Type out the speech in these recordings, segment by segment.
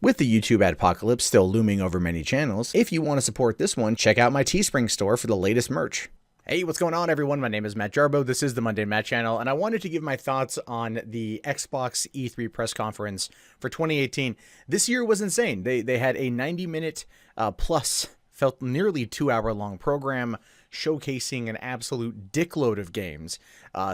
With the YouTube apocalypse still looming over many channels, if you want to support this one, check out my Teespring store for the latest merch. Hey, what's going on, everyone? My name is Matt Jarbo. This is the Monday Matt channel, and I wanted to give my thoughts on the Xbox E3 press conference for 2018. This year was insane. They had a 90-minute plus, felt nearly 2-hour-long program showcasing an absolute dickload of games.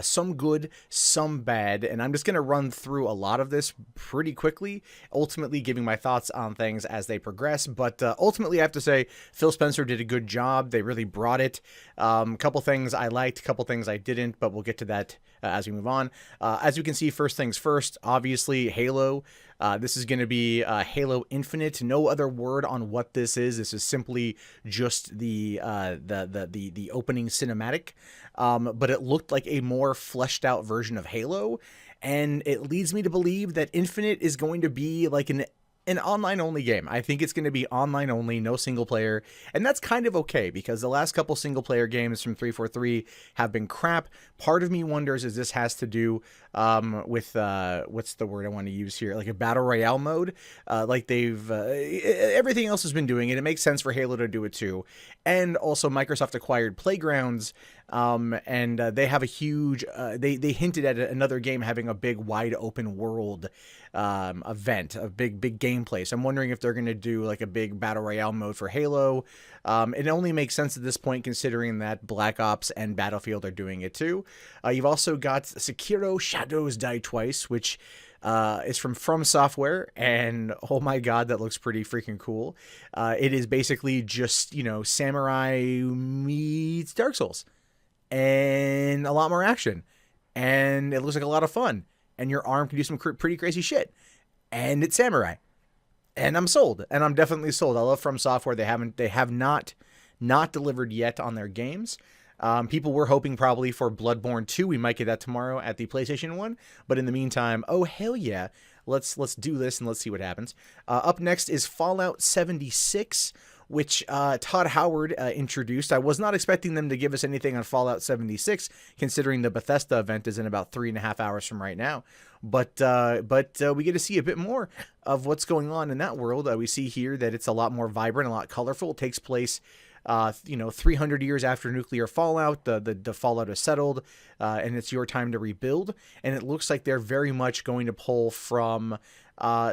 Some good, some bad, and I'm just going to run through a lot of this pretty quickly, ultimately giving my thoughts on things as they progress. But ultimately, I have to say, Phil Spencer did a good job. They really brought it. Couple things I liked, couple things I didn't, but we'll get to that as we move on. As you can see, first things first, obviously, Halo. This is going to be Halo Infinite. No other word on what this is. This is simply just the opening cinematic. But it looked like a more fleshed out version of Halo, and it leads me to believe that Infinite is going to be like an online only game. I think it's going to be online only, no single player, and that's kind of okay because the last couple single player games from 343 have been crap. Part of me wonders if this has to do with what's the word I want to use here, like a battle royale mode, like they've everything else has been doing it. It makes sense for Halo to do it too, and also Microsoft acquired Playgrounds. And they have a huge, they hinted at another game having a big wide open world event, a big gameplay. So I'm wondering if they're going to do like a big battle royale mode for Halo. It only makes sense at this point considering that Black Ops and Battlefield are doing it too. You've also got Sekiro Shadows Die Twice, which is from Software, and oh my god, that looks pretty freaking cool. It is basically just, you know, Samurai meets Dark Souls. And a lot more action, and it looks like a lot of fun, and your arm can do some pretty crazy shit, and it's samurai, and I'm sold, and I'm definitely sold. I love From Software. They have not delivered yet on their games. People were hoping probably for Bloodborne 2. We might get that tomorrow at the PlayStation 1, but in the meantime, oh hell yeah, let's do this and let's see what happens. Up next is Fallout 76, which Todd Howard introduced. I was not expecting them to give us anything on Fallout 76, considering the Bethesda event is in about 3.5 hours from right now. But we get to see a bit more of what's going on in that world. We see here that it's a lot more vibrant, a lot colorful. It takes place 300 years after nuclear fallout. The fallout is settled, and it's your time to rebuild. And it looks like they're very much going to pull from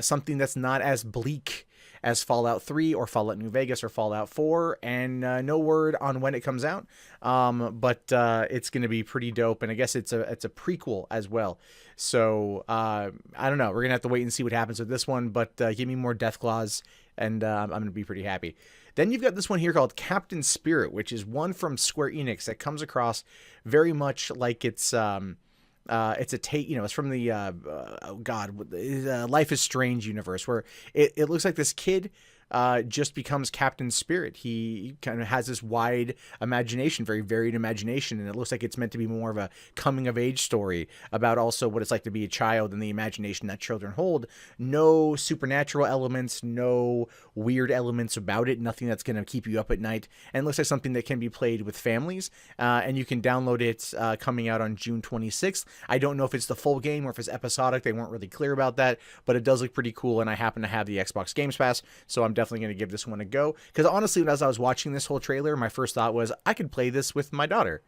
something that's not as bleak as Fallout 3 or Fallout New Vegas or Fallout 4, and no word on when it comes out, but it's going to be pretty dope, and I guess it's a prequel as well. So I don't know, we're going to have to wait and see what happens with this one, but give me more Deathclaws, and I'm going to be pretty happy. Then you've got this one here called Captain Spirit, which is one from Square Enix that comes across very much like it's a take, it's from the Life is Strange universe, where it looks like this kid just becomes Captain Spirit. He kind of has this wide imagination, very varied imagination, and it looks like it's meant to be more of a coming of age story about also what it's like to be a child and the imagination that children hold. No supernatural elements, no weird elements about it, nothing that's going to keep you up at night, and it looks like something that can be played with families, and you can download it coming out on June 26th. I don't know if it's the full game or if it's episodic. They weren't really clear about that, but it does look pretty cool, and I happen to have the Xbox Games Pass, so I'm definitely going to give this one a go, because honestly, as I was watching this whole trailer, my first thought was I could play this with my daughter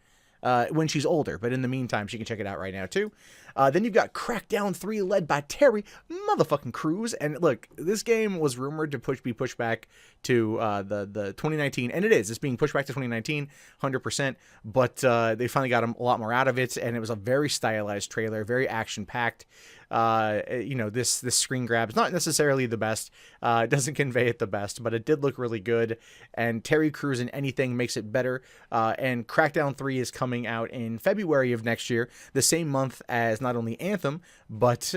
when she's older, but in the meantime, she can check it out right now too. Then you've got Crackdown 3 led by Terry motherfucking Crews, and look, this game was rumored to be pushed back to the 2019, and it is. It's being pushed back to 2019, 100%, but they finally got a lot more out of it, and it was a very stylized trailer, very action-packed. This screen grab is not necessarily the best. It doesn't convey it the best, but it did look really good, and Terry Crews in anything makes it better. And Crackdown 3 is coming out in February of next year, the same month as not only Anthem, but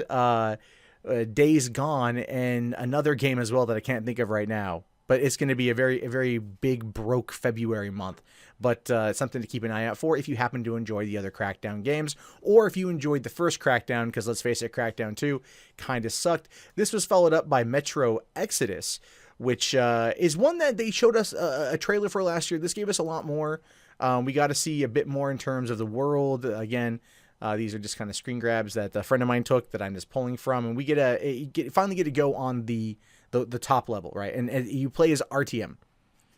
Days Gone, and another game as well that I can't think of right now. But it's going to be a very big broke February month. But something to keep an eye out for if you happen to enjoy the other Crackdown games, or if you enjoyed the first Crackdown, because let's face it, Crackdown 2 kind of sucked. This was followed up by Metro Exodus, which is one that they showed us a trailer for last year. This gave us a lot more. We got to see a bit more in terms of the world. Again, these are just kind of screen grabs that a friend of mine took that I'm just pulling from, and we finally get to go on the the top level, right? And you play as Artyom,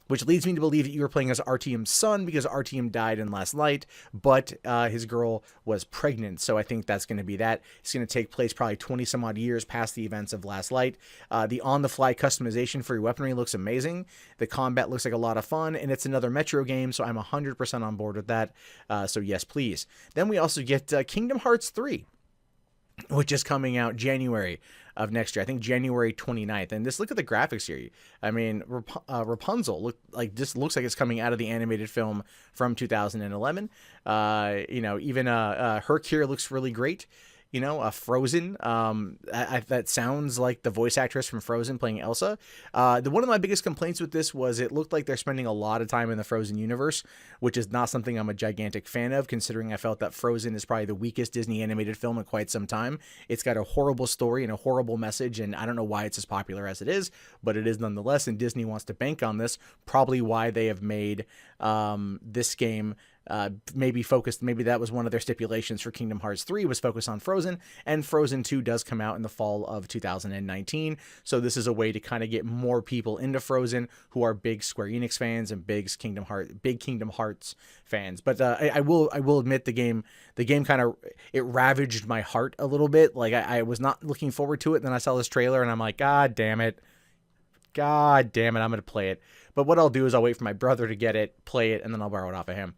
which leads me to believe that you were playing as Artyom's son because Artyom died in Last Light, but his girl was pregnant. So I think that's going to be that. It's going to take place probably 20 some odd years past the events of Last Light. The on-the-fly customization for your weaponry looks amazing. The combat looks like a lot of fun, and it's another Metro game, so I'm 100% on board with that. So yes, please. Then we also get Kingdom Hearts 3, which is coming out January of next year. I think January 29th. And just look at the graphics here. I mean, Rapunzel looks like it's coming out of the animated film from 2011. You know, even Herc here looks really great. You know, Frozen. That sounds like the voice actress from Frozen playing Elsa. One of my biggest complaints with this was it looked like they're spending a lot of time in the Frozen universe, which is not something I'm a gigantic fan of, considering I felt that Frozen is probably the weakest Disney animated film in quite some time. It's got a horrible story and a horrible message, and I don't know why it's as popular as it is, but it is nonetheless, and Disney wants to bank on this. Probably why they have made this game maybe that was one of their stipulations for Kingdom Hearts 3 was focus on Frozen, and Frozen 2 does come out in the fall of 2019. So this is a way to kind of get more people into Frozen who are big Square Enix fans and big Kingdom Hearts fans. But I will admit the game kind of, it ravaged my heart a little bit. Like I was not looking forward to it. And then I saw this trailer and I'm like, God damn it, I'm going to play it. But what I'll do is I'll wait for my brother to get it, play it, and then I'll borrow it off of him.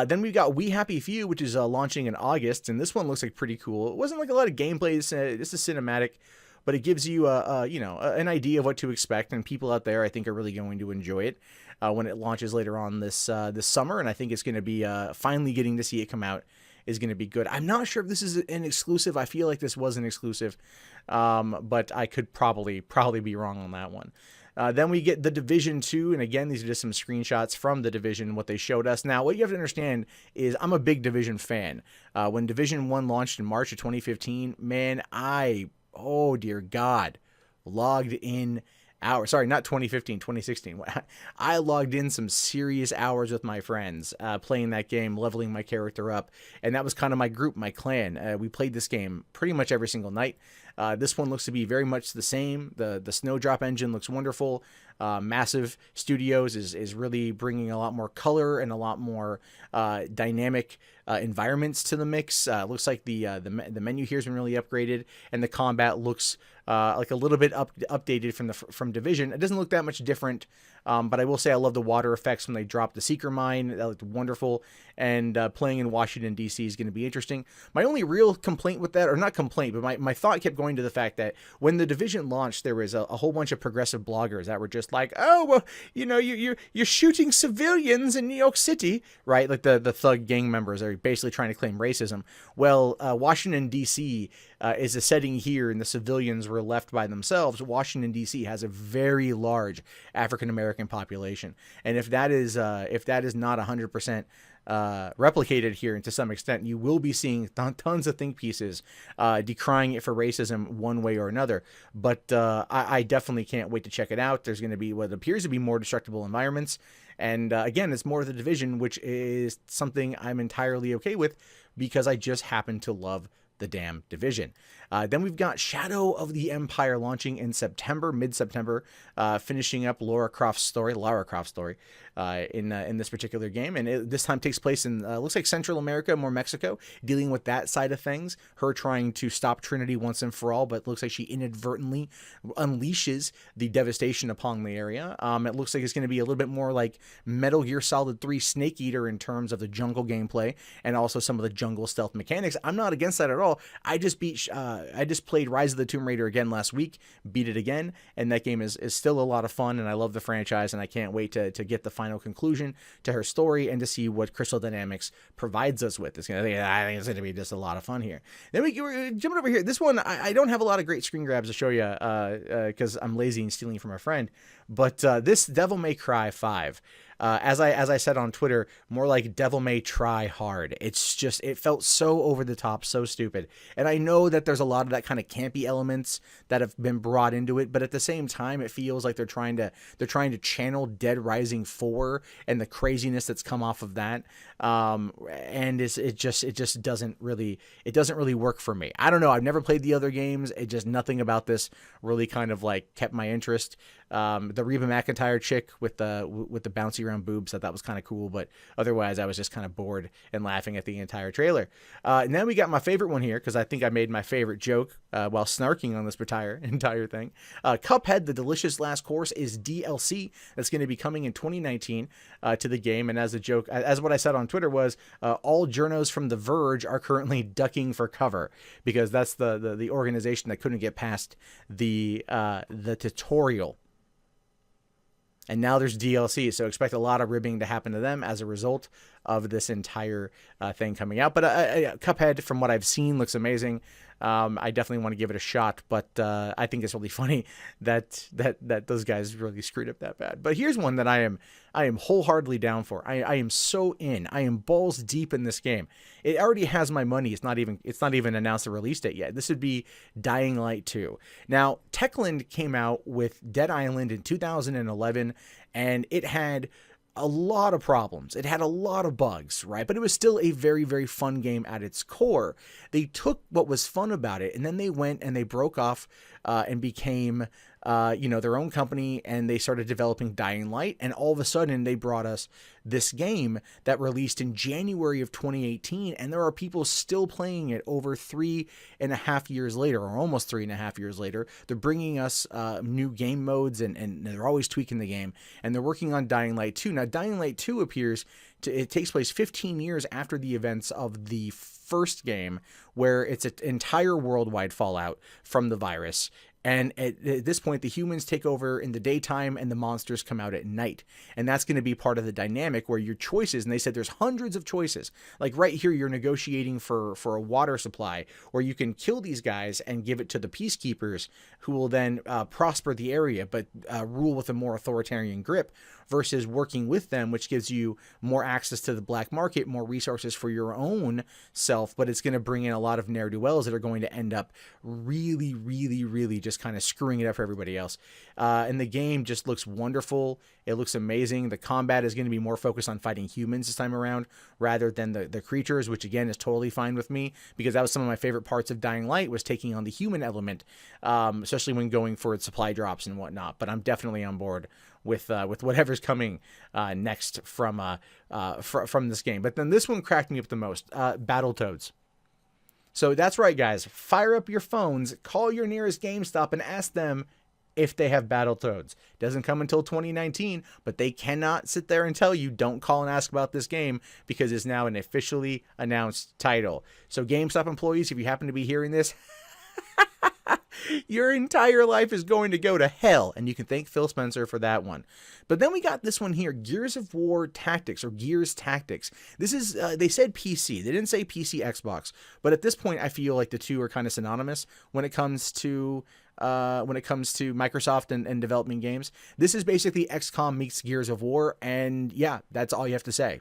Then we've got We Happy Few, which is launching in August, and this one looks like pretty cool. It wasn't like a lot of gameplay. This is cinematic, but it gives you an idea of what to expect, and people out there I think are really going to enjoy it when it launches later on this summer. And I think it's going to be finally getting to see it come out is going to be good. I'm not sure if this is an exclusive. I feel like this was an exclusive, but I could probably be wrong on that one. Then we get The Division 2, and again, these are just some screenshots from The Division, what they showed us. Now, what you have to understand is I'm a big Division fan. When Division 1 launched in March of 2015, man, oh dear God, logged in hours. Sorry, not 2015, 2016. I logged in some serious hours with my friends playing that game, leveling my character up, and that was kind of my group, my clan. We played this game pretty much every single night. This one looks to be very much the same. The Snowdrop engine looks wonderful. Massive Studios is really bringing a lot more color and a lot more dynamic environments to the mix. Looks like the menu here has been really upgraded, and the combat looks like a little bit updated from Division. It doesn't look that much different, but I will say I love the water effects when they drop the Seeker Mine. That looked wonderful, and playing in Washington, D.C. is going to be interesting. My only real complaint with that, or not complaint, but my thought kept going to the fact that when the Division launched, there was a whole bunch of progressive bloggers that were just like, oh, well, you know, you're shooting civilians in New York City, right? Like the thug gang members are basically trying to claim racism. Well, Washington, D.C. Is a setting here, and the civilians were left by themselves. Washington, D.C. has a very large African-American population. And if that is not 100% replicated here, and to some extent, you will be seeing tons of think pieces decrying it for racism one way or another. But I definitely can't wait to check it out. There's going to be what appears to be more destructible environments. And again, it's more of The Division, which is something I'm entirely okay with because I just happen to love the damn Division. Then we've got Shadow of the Empire launching in September, mid-September, finishing up Lara Croft's story, in this particular game. And this time takes place in, looks like Central America, more Mexico, dealing with that side of things. Her trying to stop Trinity once and for all, but it looks like she inadvertently unleashes the devastation upon the area. It looks like it's going to be a little bit more like Metal Gear Solid 3 Snake Eater in terms of the jungle gameplay and also some of the jungle stealth mechanics. I'm not against that at all. I just played Rise of the Tomb Raider again last week, beat it again, and that game is still a lot of fun, and I love the franchise, and I can't wait to get the final conclusion to her story and to see what Crystal Dynamics provides us with. I think it's going to be just a lot of fun here. Then we're jumping over here. This one, I don't have a lot of great screen grabs to show you because I'm lazy and stealing from a friend, but this Devil May Cry 5. as I said on Twitter, more like Devil May Try hard. It's just, it felt so over the top, so stupid. And I know that there's a lot of that kind of campy elements that have been brought into it, but at the same time, it feels like they're trying to channel Dead Rising 4 and the craziness that's come off of that. And it just doesn't really work for me. I don't know. I've never played the other games. It just, nothing about this really kind of like kept my interest. The Reba McEntire chick with the bouncy around boobs, I thought was kind of cool, but otherwise I was just kind of bored and laughing at the entire trailer. And then we got my favorite one here, because I think I made my favorite joke while snarking on this entire thing. Cuphead, The Delicious Last Course, is DLC that's going to be coming in 2019 to the game. And as a joke, as what I said on Twitter was, all journos from The Verge are currently ducking for cover, because that's the organization that couldn't get past the tutorial. And now there's DLC, so expect a lot of ribbing to happen to them as a result of this entire thing coming out. But Cuphead, from what I've seen, looks amazing. I definitely want to give it a shot, but I think it's really funny that those guys really screwed up that bad. But here's one that I am wholeheartedly down for. I am so in. I am balls deep in this game. It already has my money. It's not even announced the release date yet. This would be Dying Light 2. Now, Techland came out with Dead Island in 2011, and it had a lot of problems. It had a lot of bugs, right? But it was still a very, very fun game at its core. They took what was fun about it, and then they went and they broke off and became their own company, and they started developing Dying Light, and all of a sudden they brought us this game that released in January of 2018, and there are people still playing it over 3.5 years later, or almost 3.5 years later. They're bringing us new game modes, and they're always tweaking the game, and they're working on Dying Light 2. Now, Dying Light 2 it takes place 15 years after the events of the first game, where it's an entire worldwide fallout from the virus. And at this point, the humans take over in the daytime and the monsters come out at night. And that's going to be part of the dynamic where your choices, and they said there's hundreds of choices. Like right here, you're negotiating for a water supply, or you can kill these guys and give it to the peacekeepers, who will then prosper the area, but rule with a more authoritarian grip, versus working with them, which gives you more access to the black market, more resources for your own self, but it's going to bring in a lot of ne'er-do-wells that are going to end up really, really, really just kind of screwing it up for everybody else. And the game just looks wonderful. It looks amazing. The combat is going to be more focused on fighting humans this time around, rather than the creatures, which again is totally fine with me, because that was some of my favorite parts of Dying Light, was taking on the human element, especially when going for supply drops and whatnot. But I'm definitely on board with whatever's coming next from this game. But then this one cracked me up the most, Battletoads. So that's right, guys. Fire up your phones, call your nearest GameStop, and ask them if they have Battletoads. Doesn't come until 2019, but they cannot sit there and tell you, don't call and ask about this game, because it's now an officially announced title. So GameStop employees, if you happen to be hearing this, your entire life is going to go to hell, and you can thank Phil Spencer for that one. But then we got this one here, Gears of War Tactics, or Gears Tactics. This is, they said PC. They didn't say PC, Xbox. But at this point, I feel like the two are kind of synonymous when it comes to Microsoft and developing games. This is basically XCOM meets Gears of War, and yeah, that's all you have to say.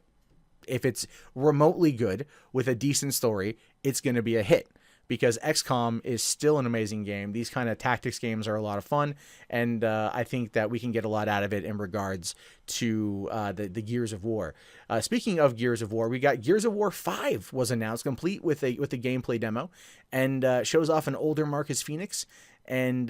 If it's remotely good with a decent story, it's going to be a hit, because XCOM is still an amazing game. These kind of tactics games are a lot of fun, and I think that we can get a lot out of it in regards to the Gears of War. Speaking of Gears of War, we got Gears of War 5 was announced, complete with a gameplay demo, and shows off an older Marcus Phoenix, and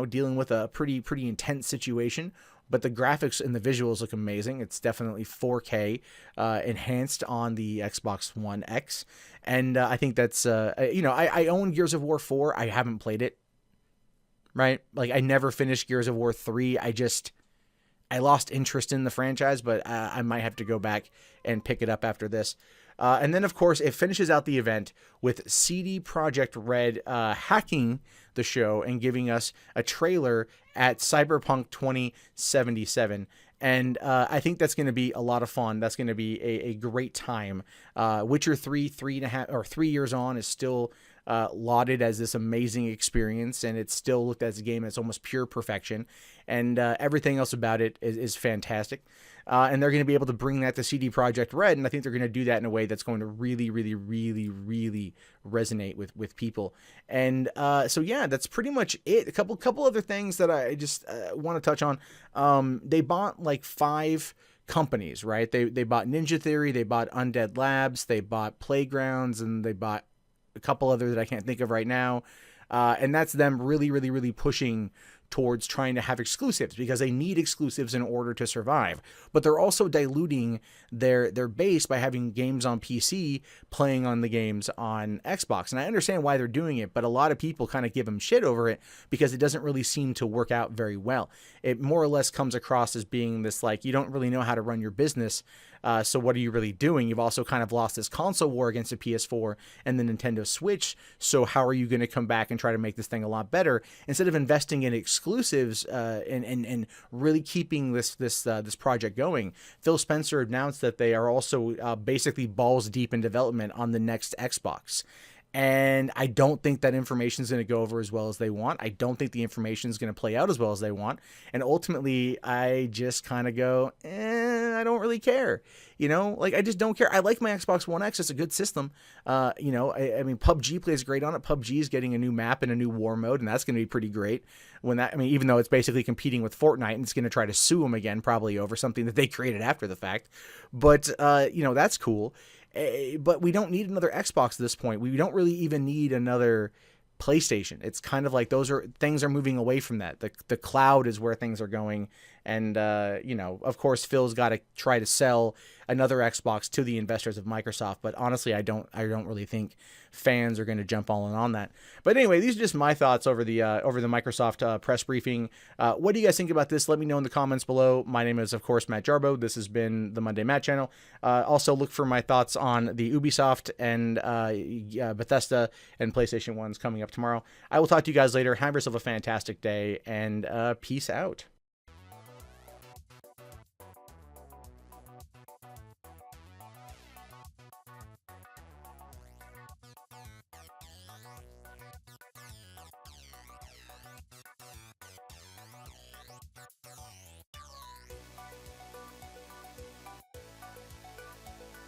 dealing with a pretty intense situation. But the graphics and the visuals look amazing. It's definitely 4K enhanced on the Xbox One X. And I think that's, I own Gears of War 4. I haven't played it, right? Like, I never finished Gears of War 3. I lost interest in the franchise, but I might have to go back and pick it up after this. And then, of course, it finishes out the event with CD Projekt Red hacking the show and giving us a trailer at CYBERPUNK 2077. And I think that's going to be a lot of fun. That's going to be a great time. Witcher 3 years on is still lauded as this amazing experience, and it's still looked at as a game that's almost pure perfection, and everything else about it is fantastic. And they're going to be able to bring that to CD Projekt Red, and I think they're going to do that in a way that's going to really, really, really, really resonate with people. And so yeah, that's pretty much it. A couple other things that I just want to touch on. They bought like 5 companies, right? They bought Ninja Theory, they bought Undead Labs, they bought Playgrounds, and they bought a couple others that I can't think of right now. And that's them really, really, really pushing towards trying to have exclusives, because they need exclusives in order to survive. But they're also diluting their base by having games on PC playing on the games on Xbox. And I understand why they're doing it, but a lot of people kind of give them shit over it because it doesn't really seem to work out very well. It more or less comes across as being this, like, you don't really know how to run your business. So what are you really doing? You've also kind of lost this console war against the PS4 and the Nintendo Switch. So how are you going to come back and try to make this thing a lot better instead of investing in exclusives and really keeping this project going? Phil Spencer announced that they are also basically balls deep in development on the next Xbox. And I don't think that information is going to go over as well as they want. I don't think the information is going to play out as well as they want. And ultimately, I just kind of go, I don't really care. You know, like, I just don't care. I like my Xbox One X. It's a good system. You know, I mean, PUBG plays great on it. PUBG is getting a new map and a new war mode, and that's going to be pretty great. Even though it's basically competing with Fortnite, and it's going to try to sue them again, probably over something that they created after the fact. But, you know, that's cool. But we don't need another Xbox at this point. We don't really even need another PlayStation. It's kind of like things are moving away from that. The cloud is where things are going. And, you know, of course, Phil's got to try to sell another Xbox to the investors of Microsoft. But honestly, I don't really think fans are going to jump all in on that. But anyway, these are just my thoughts over the Microsoft press briefing. What do you guys think about this? Let me know in the comments below. My name is, of course, Matt Jarbo. This has been the Monday Matt channel. Also, look for my thoughts on the Ubisoft and Bethesda and PlayStation 1s coming up tomorrow. I will talk to you guys later. Have yourself a fantastic day, and peace out.